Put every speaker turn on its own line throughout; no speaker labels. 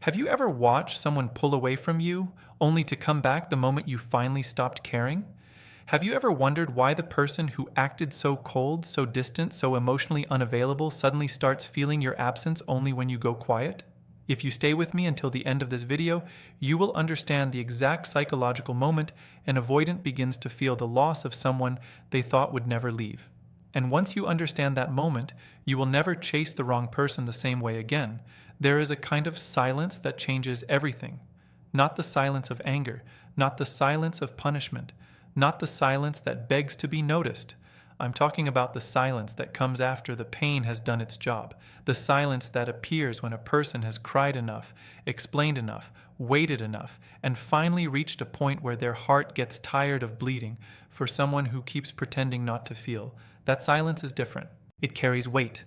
Have you ever watched someone pull away from you, only to come back the moment you finally stopped caring? Have you ever wondered why the person who acted so cold, so distant, so emotionally unavailable suddenly starts feeling your absence only when you go quiet? If you stay with me until the end of this video, you will understand the exact psychological moment an avoidant begins to feel the loss of someone they thought would never leave. And once you understand that moment, you will never chase the wrong person the same way again. There is a kind of silence that changes everything. Not the silence of anger, not the silence of punishment, not the silence that begs to be noticed. I'm talking about the silence that comes after the pain has done its job, the silence that appears when a person has cried enough, explained enough, waited enough, and finally reached a point where their heart gets tired of bleeding for someone who keeps pretending not to feel. That silence is different. It carries weight.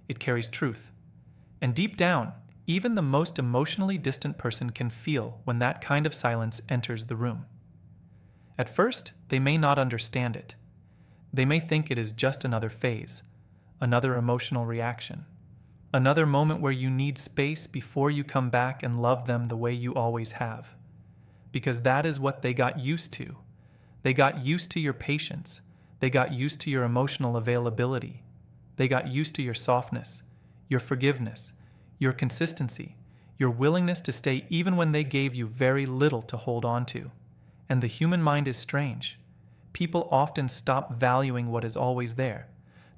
It carries truth. And deep down, even the most emotionally distant person can feel when that kind of silence enters the room. At first, they may not understand it. They may think it is just another phase, another emotional reaction, another moment where you need space before you come back and love them the way you always have. Because that is what they got used to. They got used to your patience. They got used to your emotional availability. They got used to your softness, your forgiveness, your consistency, your willingness to stay even when they gave you very little to hold on to. And the human mind is strange. People often stop valuing what is always there,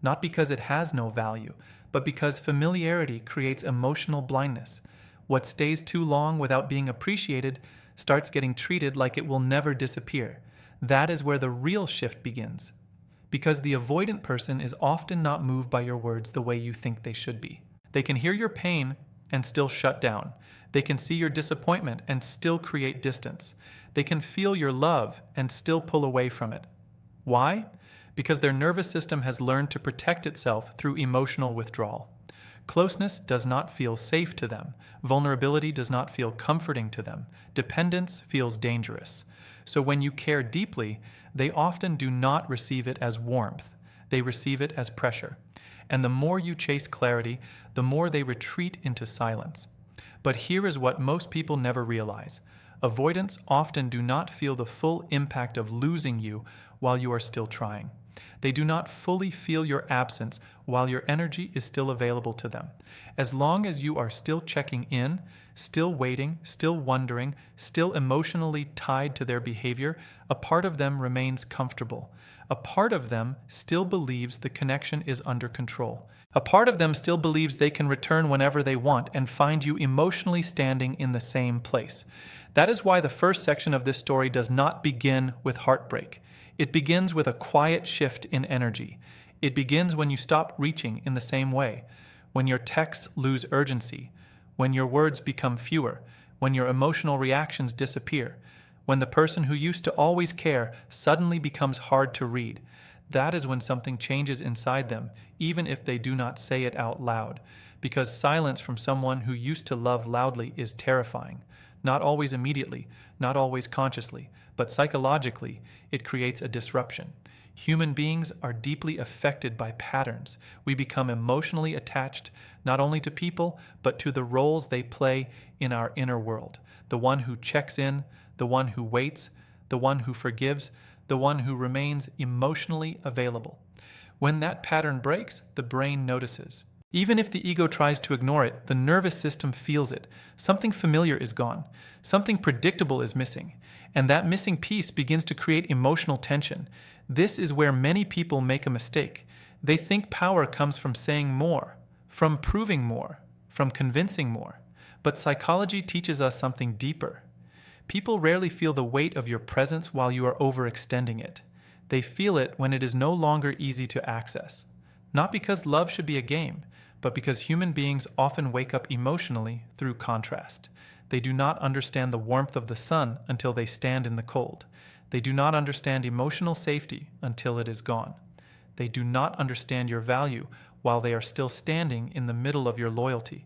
not because it has no value, but because familiarity creates emotional blindness. What stays too long without being appreciated starts getting treated like it will never disappear. That is where the real shift begins. Because the avoidant person is often not moved by your words the way you think they should be. They can hear your pain and still shut down. They can see your disappointment and still create distance. They can feel your love and still pull away from it. Why? Because their nervous system has learned to protect itself through emotional withdrawal. Closeness does not feel safe to them. Vulnerability does not feel comforting to them. Dependence feels dangerous. So when you care deeply, they often do not receive it as warmth. They receive it as pressure. And the more you chase clarity, the more they retreat into silence. But here is what most people never realize. Avoidants often do not feel the full impact of losing you while you are still trying. They do not fully feel your absence while your energy is still available to them. As long as you are still checking in, still waiting, still wondering, still emotionally tied to their behavior, a part of them remains comfortable. A part of them still believes the connection is under control. A part of them still believes they can return whenever they want and find you emotionally standing in the same place. That is why the first section of this story does not begin with heartbreak. It begins with a quiet shift in energy. It begins when you stop reaching in the same way, when your texts lose urgency, when your words become fewer, when your emotional reactions disappear, when the person who used to always care suddenly becomes hard to read. That is when something changes inside them, even if they do not say it out loud, because silence from someone who used to love loudly is terrifying. Not always immediately, not always consciously, but psychologically, it creates a disruption. Human beings are deeply affected by patterns. We become emotionally attached not only to people, but to the roles they play in our inner world. The one who checks in, the one who waits, the one who forgives, the one who remains emotionally available. When that pattern breaks, the brain notices. Even if the ego tries to ignore it, the nervous system feels it. Something familiar is gone. Something predictable is missing. And that missing piece begins to create emotional tension. This is where many people make a mistake. They think power comes from saying more, from proving more, from convincing more. But psychology teaches us something deeper. People rarely feel the weight of your presence while you are overextending it. They feel it when it is no longer easy to access. Not because love should be a game, but because human beings often wake up emotionally through contrast. They do not understand the warmth of the sun until they stand in the cold. They do not understand emotional safety until it is gone. They do not understand your value while they are still standing in the middle of your loyalty.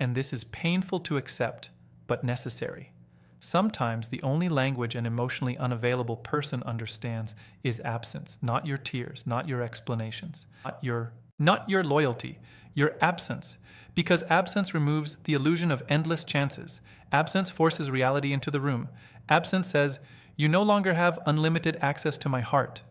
And this is painful to accept, but necessary. Sometimes the only language an emotionally unavailable person understands is absence, not your tears, not your explanations, not your Not your loyalty, your absence. Because absence removes the illusion of endless chances. Absence forces reality into the room. Absence says, you no longer have unlimited access to my heart.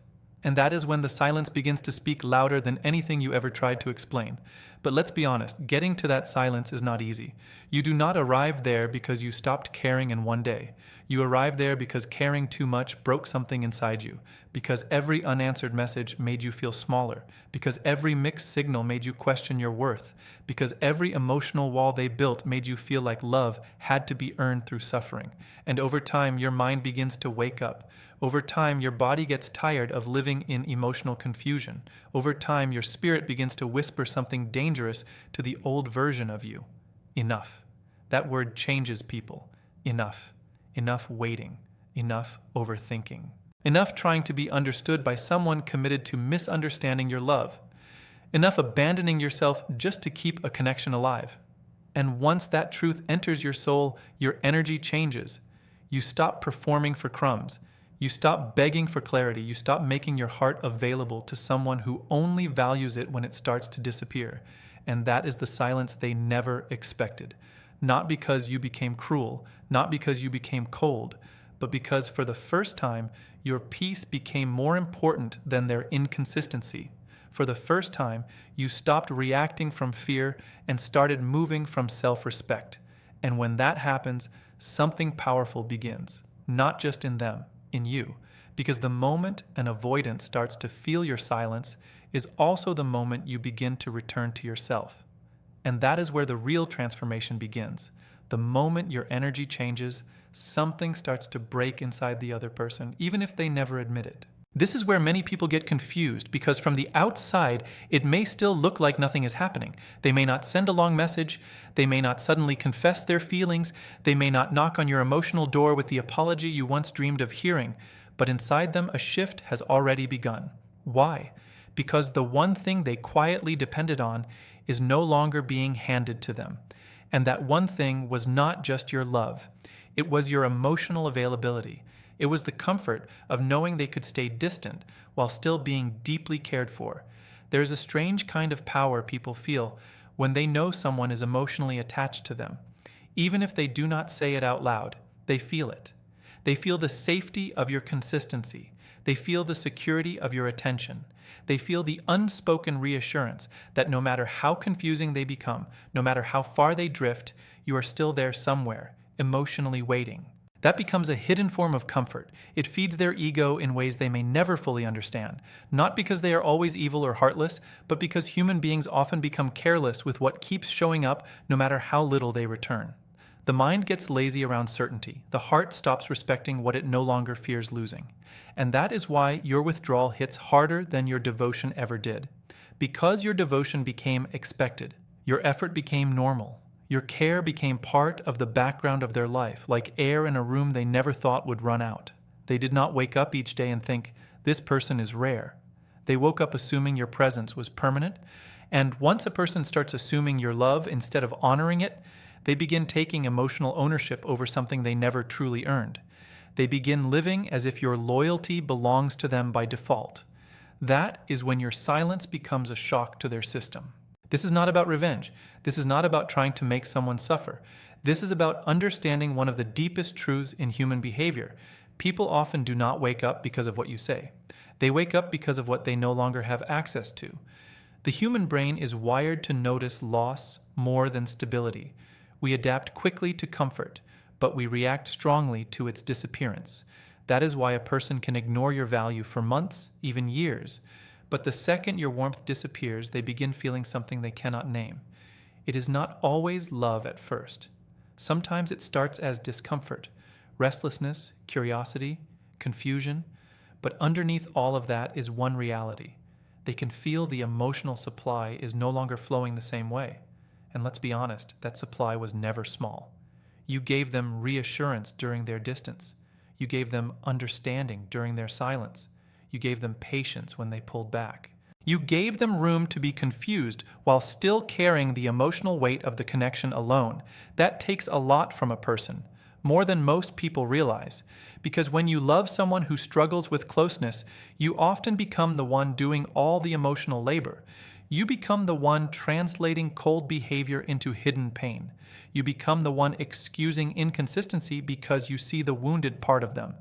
And that is when the silence begins to speak louder than anything you ever tried to explain. But let's be honest, getting to that silence is not easy. You do not arrive there because you stopped caring in one day. You arrive there because caring too much broke something inside you, because every unanswered message made you feel smaller, because every mixed signal made you question your worth, because every emotional wall they built made you feel like love had to be earned through suffering. And over time, your mind begins to wake up. Over time, your body gets tired of living in emotional confusion. Over time, your spirit begins to whisper something dangerous to the old version of you. Enough. That word changes people. Enough. Enough waiting. Enough overthinking. Enough trying to be understood by someone committed to misunderstanding your love. Enough abandoning yourself just to keep a connection alive. And once that truth enters your soul, your energy changes. You stop performing for crumbs. You stop begging for clarity. You stop making your heart available to someone who only values it when it starts to disappear. And that is the silence they never expected. Not because you became cruel, not because you became cold, but because for the first time, your peace became more important than their inconsistency. For the first time, you stopped reacting from fear and started moving from self-respect. And when that happens, something powerful begins, not just in them, in you. Because the moment an avoidant starts to feel your silence is also the moment you begin to return to yourself. And that is where the real transformation begins. The moment your energy changes, something starts to break inside the other person, even if they never admit it. This is where many people get confused because from the outside, it may still look like nothing is happening. They may not send a long message. They may not suddenly confess their feelings. They may not knock on your emotional door with the apology you once dreamed of hearing. But inside them, a shift has already begun. Why? Because the one thing they quietly depended on is no longer being handed to them. And that one thing was not just your love. It was your emotional availability. It was the comfort of knowing they could stay distant while still being deeply cared for. There is a strange kind of power people feel when they know someone is emotionally attached to them. Even if they do not say it out loud, they feel it. They feel the safety of your consistency. They feel the security of your attention. They feel the unspoken reassurance that no matter how confusing they become, no matter how far they drift, you are still there somewhere, emotionally waiting. That becomes a hidden form of comfort. It feeds their ego in ways they may never fully understand, not because they are always evil or heartless, but because human beings often become careless with what keeps showing up no matter how little they return. The mind gets lazy around certainty. The heart stops respecting what it no longer fears losing. And that is why your withdrawal hits harder than your devotion ever did. Because your devotion became expected, your effort became normal. Your care became part of the background of their life, like air in a room they never thought would run out. They did not wake up each day and think, this person is rare. They woke up assuming your presence was permanent. And once a person starts assuming your love instead of honoring it, they begin taking emotional ownership over something they never truly earned. They begin living as if your loyalty belongs to them by default. That is when your silence becomes a shock to their system. This is not about revenge. This is not about trying to make someone suffer. This is about understanding one of the deepest truths in human behavior. People often do not wake up because of what you say. They wake up because of what they no longer have access to. The human brain is wired to notice loss more than stability. We adapt quickly to comfort, but we react strongly to its disappearance. That is why a person can ignore your value for months, even years. But the second your warmth disappears, they begin feeling something they cannot name. It is not always love at first. Sometimes it starts as discomfort, restlessness, curiosity, confusion. But underneath all of that is one reality. They can feel the emotional supply is no longer flowing the same way. And let's be honest, that supply was never small. You gave them reassurance during their distance. You gave them understanding during their silence. You gave them patience when they pulled back. You gave them room to be confused while still carrying the emotional weight of the connection alone. That takes a lot from a person, more than most people realize. Because when you love someone who struggles with closeness, you often become the one doing all the emotional labor. You become the one translating cold behavior into hidden pain. You become the one excusing inconsistency because you see the wounded part of them.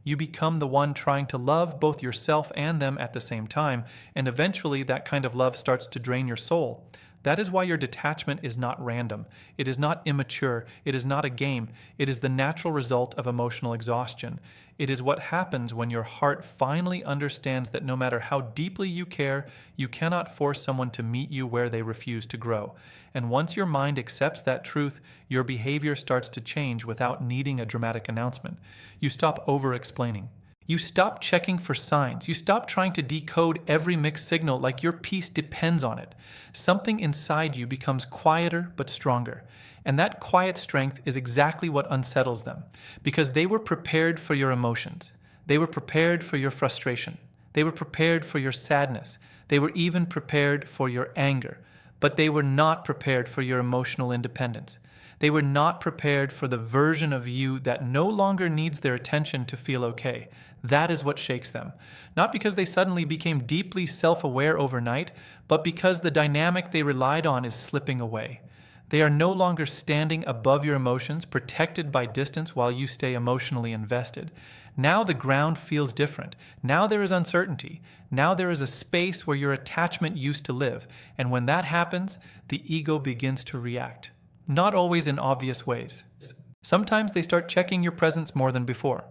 You become the one trying to love both yourself and them at the same time, and eventually that kind of love starts to drain your soul. That is why your detachment is not random. It is not immature. It is not a game. It is the natural result of emotional exhaustion. It is what happens when your heart finally understands that no matter how deeply you care, you cannot force someone to meet you where they refuse to grow. And once your mind accepts that truth, your behavior starts to change without needing a dramatic announcement. You stop over-explaining. You stop checking for signs. You stop trying to decode every mixed signal like your peace depends on it. Something inside you becomes quieter but stronger. And that quiet strength is exactly what unsettles them, because they were prepared for your emotions. They were prepared for your frustration. They were prepared for your sadness. They were even prepared for your anger. But they were not prepared for your emotional independence. They were not prepared for the version of you that no longer needs their attention to feel okay. That is what shakes them. Not because they suddenly became deeply self-aware overnight, but because the dynamic they relied on is slipping away. They are no longer standing above your emotions, protected by distance while you stay emotionally invested. Now the ground feels different. Now there is uncertainty. Now there is a space where your attachment used to live. And when that happens, the ego begins to react. Not always in obvious ways. Sometimes they start checking your presence more than before.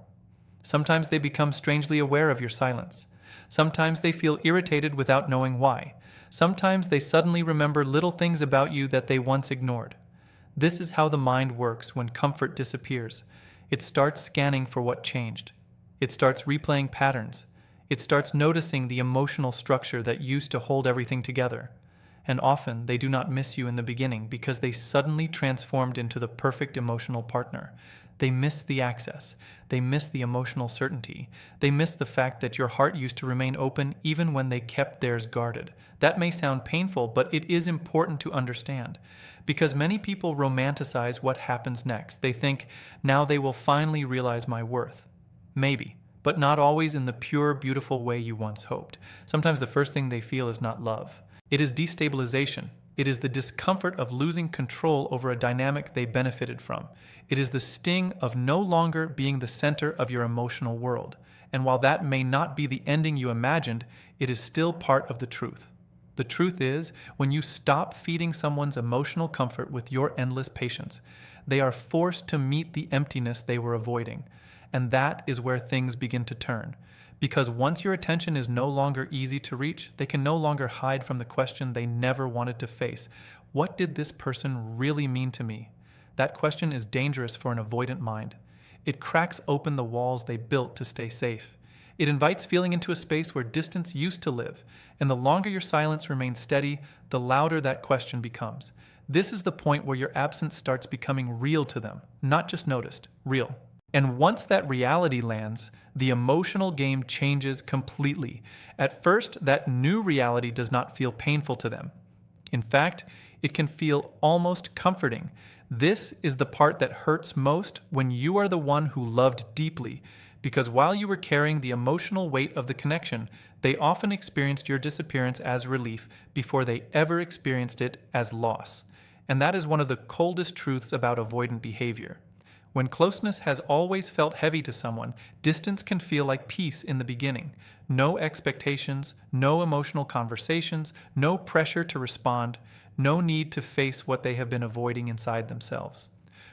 Sometimes they become strangely aware of your silence. Sometimes they feel irritated without knowing why. Sometimes they suddenly remember little things about you that they once ignored. This is how the mind works when comfort disappears. It starts scanning for what changed. It starts replaying patterns. It starts noticing the emotional structure that used to hold everything together. And often they do not miss you in the beginning because they suddenly transformed into the perfect emotional partner. They miss the access. They miss the emotional certainty. They miss the fact that your heart used to remain open even when they kept theirs guarded. That may sound painful, but it is important to understand. Because many people romanticize what happens next. They think, now they will finally realize my worth. Maybe, but not always in the pure, beautiful way you once hoped. Sometimes the first thing they feel is not love. It is destabilization. It is the discomfort of losing control over a dynamic they benefited from. It is the sting of no longer being the center of your emotional world. And while that may not be the ending you imagined, it is still part of the truth. The truth is, when you stop feeding someone's emotional comfort with your endless patience, they are forced to meet the emptiness they were avoiding. And that is where things begin to turn. Because once your attention is no longer easy to reach, they can no longer hide from the question they never wanted to face. What did this person really mean to me? That question is dangerous for an avoidant mind. It cracks open the walls they built to stay safe. It invites feeling into a space where distance used to live, and the longer your silence remains steady, the louder that question becomes. This is the point where your absence starts becoming real to them, not just noticed, real. And once that reality lands, the emotional game changes completely. At first, that new reality does not feel painful to them. In fact, it can feel almost comforting. This is the part that hurts most when you are the one who loved deeply, because while you were carrying the emotional weight of the connection, they often experienced your disappearance as relief before they ever experienced it as loss. And that is one of the coldest truths about avoidant behavior. When closeness has always felt heavy to someone, distance can feel like peace in the beginning. No expectations, no emotional conversations, no pressure to respond, no need to face what they have been avoiding inside themselves.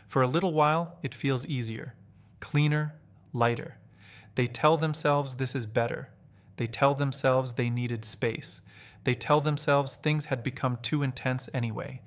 For a little while, it feels easier, cleaner, lighter. They tell themselves this is better. They tell themselves they needed space. They tell themselves things had become too intense anyway.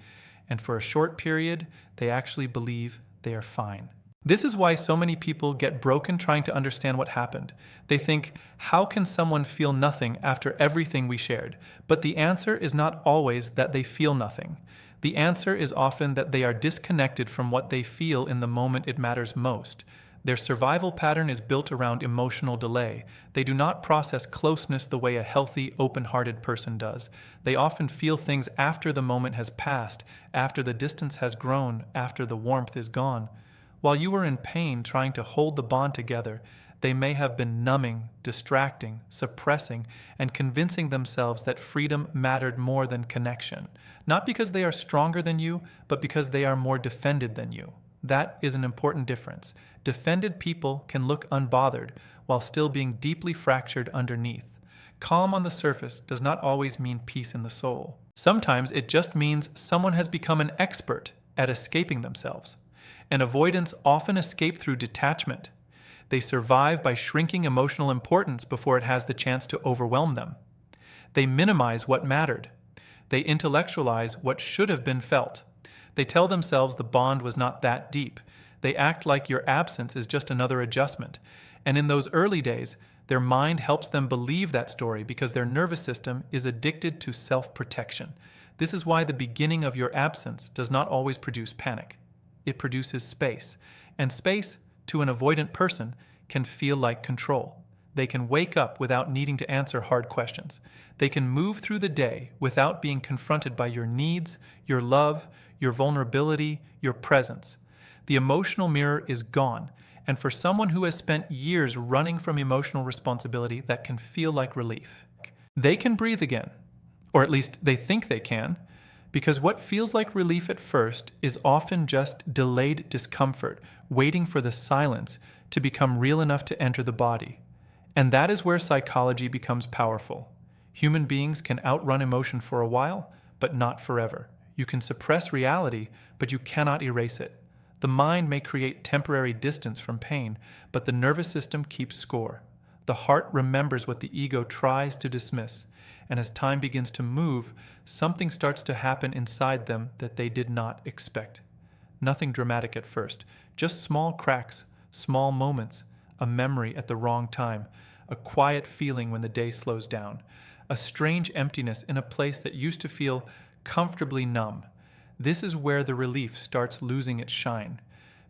And for a short period, they actually believe they are fine. This is why so many people get broken trying to understand what happened. They think, how can someone feel nothing after everything we shared? But the answer is not always that they feel nothing. The answer is often that they are disconnected from what they feel in the moment it matters most. Their survival pattern is built around emotional delay. They do not process closeness the way a healthy, open-hearted person does. They often feel things after the moment has passed, after the distance has grown, after the warmth is gone. While you were in pain trying to hold the bond together, They may have been numbing, distracting, suppressing, and convincing themselves that freedom mattered more than connection. Not because they are stronger than you, but because they are more defended than you. That is an important difference. Defended people can look unbothered while still being deeply fractured underneath. Calm on the surface does not always mean peace in the soul. Sometimes it just means someone has become an expert at escaping themselves. And avoidants often escape through detachment. They survive by shrinking emotional importance before it has the chance to overwhelm them. They minimize what mattered. They intellectualize what should have been felt. They tell themselves the bond was not that deep. They act like your absence is just another adjustment. And in those early days, their mind helps them believe that story because their nervous system is addicted to self-protection. This is why the beginning of your absence does not always produce panic. It produces space. And space, to an avoidant person, can feel like control. They can wake up without needing to answer hard questions. They can move through the day without being confronted by your needs, your love, your vulnerability, your presence. The emotional mirror is gone. And for someone who has spent years running from emotional responsibility, that can feel like relief. They can breathe again, or at least they think they can, because what feels like relief at first is often just delayed discomfort, waiting for the silence to become real enough to enter the body. And that is where psychology becomes powerful. Human beings can outrun emotion for a while, but not forever. You can suppress reality, but you cannot erase it. The mind may create temporary distance from pain, but the nervous system keeps score. The heart remembers what the ego tries to dismiss, and as time begins to move, something starts to happen inside them that they did not expect. Nothing dramatic at first, just small cracks, small moments, a memory at the wrong time, a quiet feeling when the day slows down, a strange emptiness in a place that used to feel comfortably numb. This is where the relief starts losing its shine,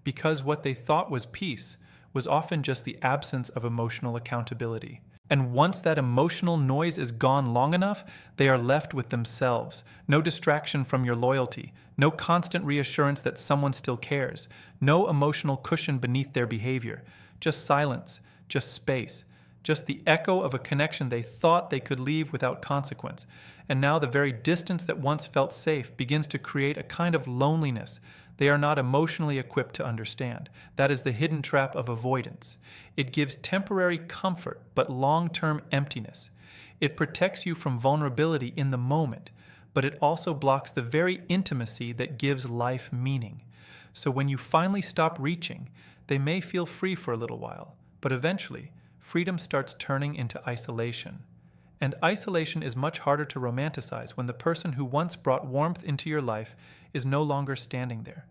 because what they thought was peace was often just the absence of emotional accountability. And once that emotional noise is gone long enough, they are left with themselves. No distraction from your loyalty, no constant reassurance that someone still cares, no emotional cushion beneath their behavior, just silence, just space, just the echo of a connection they thought they could leave without consequence. And now the very distance that once felt safe begins to create a kind of loneliness they are not emotionally equipped to understand. That is the hidden trap of avoidance. It gives temporary comfort, but long-term emptiness. It protects you from vulnerability in the moment, but it also blocks the very intimacy that gives life meaning. So when you finally stop reaching, they may feel free for a little while, but eventually, freedom starts turning into isolation. And isolation is much harder to romanticize when the person who once brought warmth into your life is no longer standing there.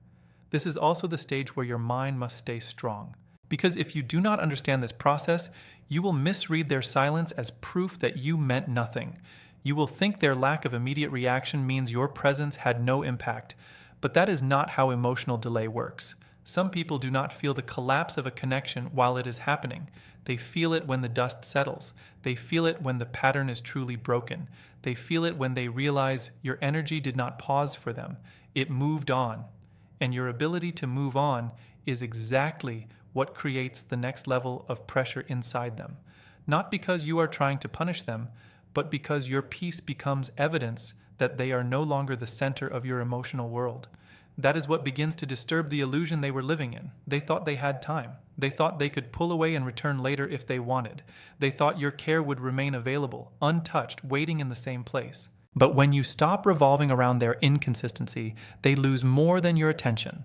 This is also the stage where your mind must stay strong. Because if you do not understand this process, you will misread their silence as proof that you meant nothing. You will think their lack of immediate reaction means your presence had no impact. But that is not how emotional delay works. Some people do not feel the collapse of a connection while it is happening. They feel it when the dust settles. They feel it when the pattern is truly broken. They feel it when they realize your energy did not pause for them. It moved on. And your ability to move on is exactly what creates the next level of pressure inside them. Not because you are trying to punish them, but because your peace becomes evidence that they are no longer the center of your emotional world. That is what begins to disturb the illusion they were living in. They thought they had time. They thought they could pull away and return later if they wanted. They thought your care would remain available, untouched, waiting in the same place. But when you stop revolving around their inconsistency, they lose more than your attention.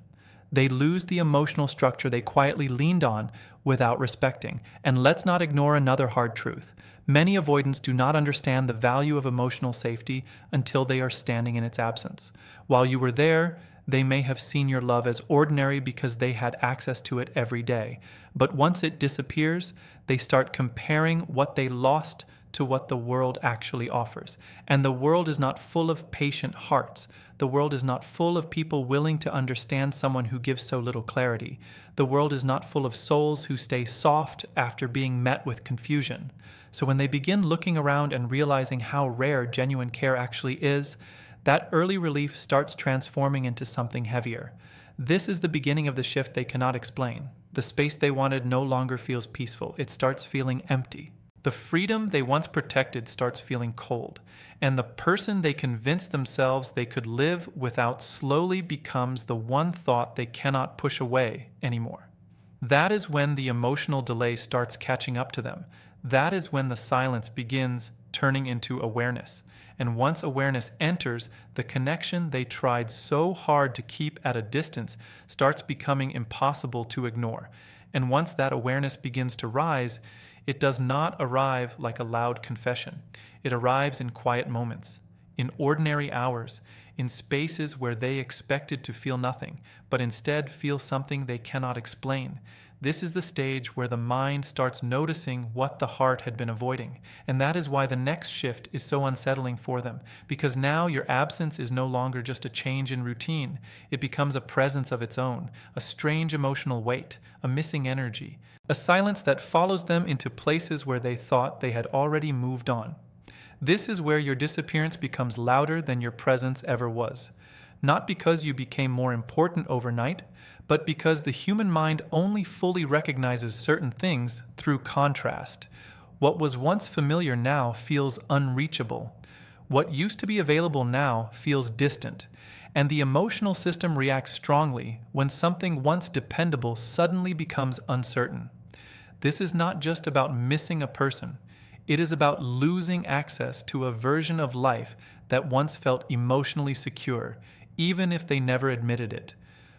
They lose the emotional structure they quietly leaned on without respecting. And let's not ignore another hard truth. Many avoidants do not understand the value of emotional safety until they are standing in its absence. While you were there, they may have seen your love as ordinary because they had access to it every day. But once it disappears, they start comparing what they lost to what the world actually offers. And the world is not full of patient hearts. The world is not full of people willing to understand someone who gives so little clarity. The world is not full of souls who stay soft after being met with confusion. So when they begin looking around and realizing how rare genuine care actually is, that early relief starts transforming into something heavier. This is the beginning of the shift they cannot explain. The space they wanted no longer feels peaceful. It starts feeling empty. The freedom they once protected starts feeling cold. And the person they convinced themselves they could live without slowly becomes the one thought they cannot push away anymore. That is when the emotional delay starts catching up to them. That is when the silence begins turning into awareness. And once awareness enters, the connection they tried so hard to keep at a distance starts becoming impossible to ignore. And once that awareness begins to rise, it does not arrive like a loud confession. It arrives in quiet moments, in ordinary hours, in spaces where they expected to feel nothing, but instead feel something they cannot explain. This is the stage where the mind starts noticing what the heart had been avoiding. And that is why the next shift is so unsettling for them, because now your absence is no longer just a change in routine. It becomes a presence of its own, a strange emotional weight, a missing energy, a silence that follows them into places where they thought they had already moved on. This is where your disappearance becomes louder than your presence ever was. Not because you became more important overnight, but because the human mind only fully recognizes certain things through contrast. What was once familiar now feels unreachable. What used to be available now feels distant. And the emotional system reacts strongly when something once dependable suddenly becomes uncertain. This is not just about missing a person. It is about losing access to a version of life that once felt emotionally secure, even if they never admitted it.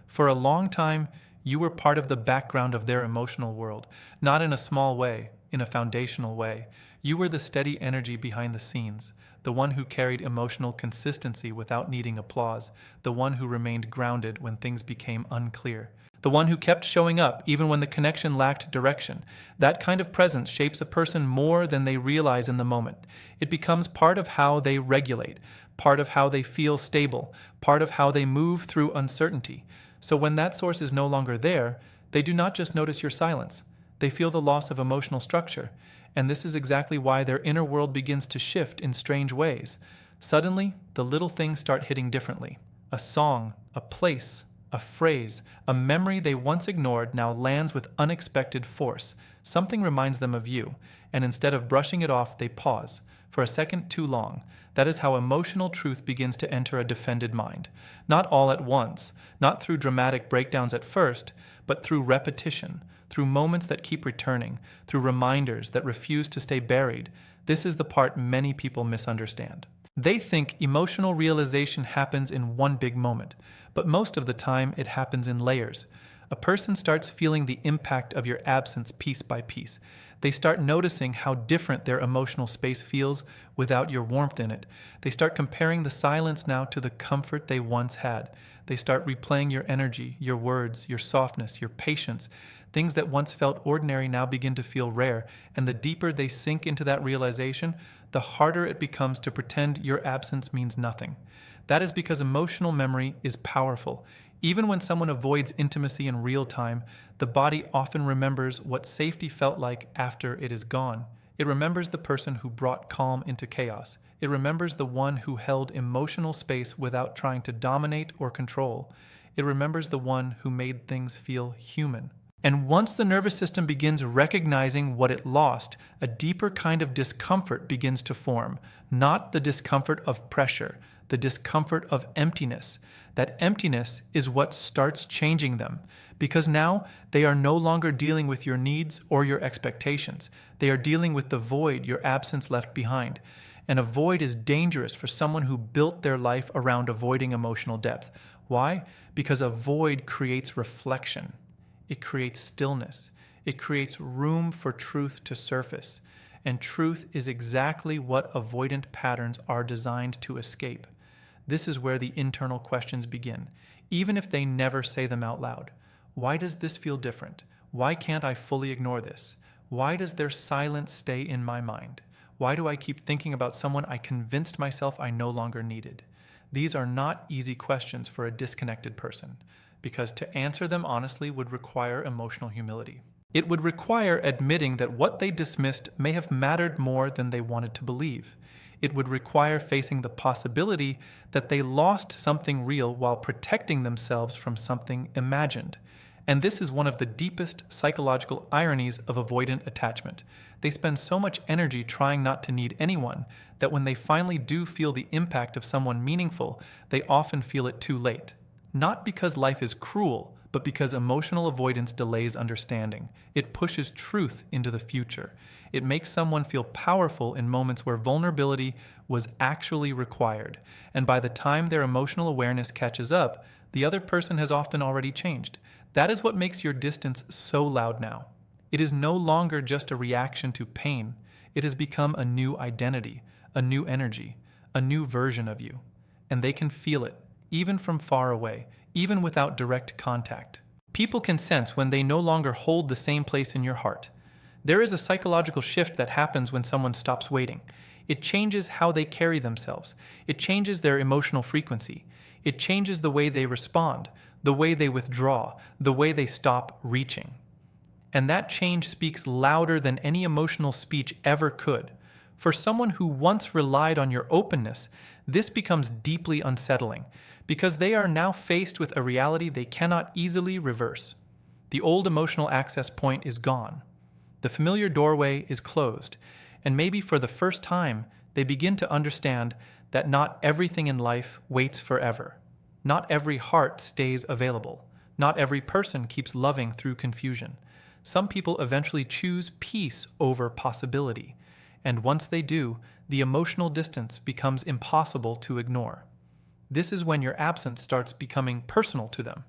For a long time, you were part of the background of their emotional world, not in a small way, in a foundational way. You were the steady energy behind the scenes, the one who carried emotional consistency without needing applause, the one who remained grounded when things became unclear, the one who kept showing up even when the connection lacked direction. That kind of presence shapes a person more than they realize in the moment. It becomes part of how they regulate, part of how they feel stable, part of how they move through uncertainty. So when that source is no longer there, they do not just notice your silence. They feel the loss of emotional structure. And this is exactly why their inner world begins to shift in strange ways. Suddenly, the little things start hitting differently. A song, a place, a phrase, a memory they once ignored now lands with unexpected force. Something reminds them of you, and instead of brushing it off, they pause. For a second too long. That is how emotional truth begins to enter a defended mind. Not all at once, not through dramatic breakdowns at first, but through repetition, through moments that keep returning, through reminders that refuse to stay buried. This is the part many people misunderstand. They think emotional realization happens in one big moment, but most of the time it happens in layers. A person starts feeling the impact of your absence piece by piece. They start noticing how different their emotional space feels without your warmth in it. They start comparing the silence now to the comfort they once had. They start replaying your energy, your words, your softness, your patience. Things that once felt ordinary now begin to feel rare, and the deeper they sink into that realization, the harder it becomes to pretend your absence means nothing. That is because emotional memory is powerful. Even when someone avoids intimacy in real time, the body often remembers what safety felt like after it is gone. It remembers the person who brought calm into chaos. It remembers the one who held emotional space without trying to dominate or control. It remembers the one who made things feel human. And once the nervous system begins recognizing what it lost, a deeper kind of discomfort begins to form. Not the discomfort of pressure, the discomfort of emptiness. That emptiness is what starts changing them, because now they are no longer dealing with your needs or your expectations. They are dealing with the void your absence left behind. And a void is dangerous for someone who built their life around avoiding emotional depth. Why? Because a void creates reflection. It creates stillness. It creates room for truth to surface. And truth is exactly what avoidant patterns are designed to escape. This is where the internal questions begin, even if they never say them out loud. Why does this feel different? Why can't I fully ignore this? Why does their silence stay in my mind? Why do I keep thinking about someone I convinced myself I no longer needed? These are not easy questions for a disconnected person, because to answer them honestly would require emotional humility. It would require admitting that what they dismissed may have mattered more than they wanted to believe. It would require facing the possibility that they lost something real while protecting themselves from something imagined. And this is one of the deepest psychological ironies of avoidant attachment. They spend so much energy trying not to need anyone that when they finally do feel the impact of someone meaningful, they often feel it too late. Not because life is cruel, but because emotional avoidance delays understanding. It pushes truth into the future. It makes someone feel powerful in moments where vulnerability was actually required. And by the time their emotional awareness catches up, the other person has often already changed. That is what makes your distance so loud now. It is no longer just a reaction to pain. It has become a new identity, a new energy, a new version of you. And they can feel it, even from far away, even without direct contact. People can sense when they no longer hold the same place in your heart. There is a psychological shift that happens when someone stops waiting. It changes how they carry themselves. It changes their emotional frequency. It changes the way they respond, the way they withdraw, the way they stop reaching. And that change speaks louder than any emotional speech ever could. For someone who once relied on your openness, this becomes deeply unsettling, because they are now faced with a reality they cannot easily reverse. The old emotional access point is gone. The familiar doorway is closed, and maybe for the first time, they begin to understand that not everything in life waits forever. Not every heart stays available. Not every person keeps loving through confusion. Some people eventually choose peace over possibility, and once they do, the emotional distance becomes impossible to ignore. This is when your absence starts becoming personal to them.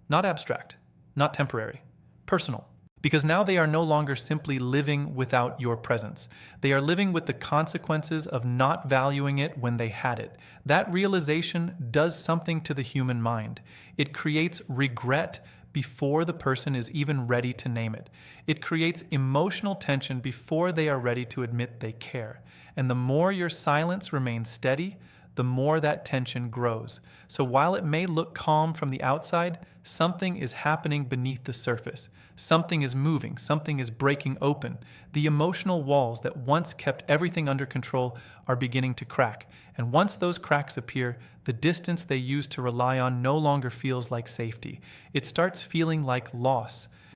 Not abstract, not temporary, personal. Because now they are no longer simply living without your presence. They are living with the consequences of not valuing it when they had it. That realization does something to the human mind. It creates regret before the person is even ready to name it. It creates emotional tension before they are ready to admit they care. And the more your silence remains steady, the more that tension grows. So while it may look calm from the outside, something is happening beneath the surface. Something is moving, something is breaking open. The emotional walls that once kept everything under control are beginning to crack. And once those cracks appear, the distance they used to rely on no longer feels like safety. It starts feeling like loss.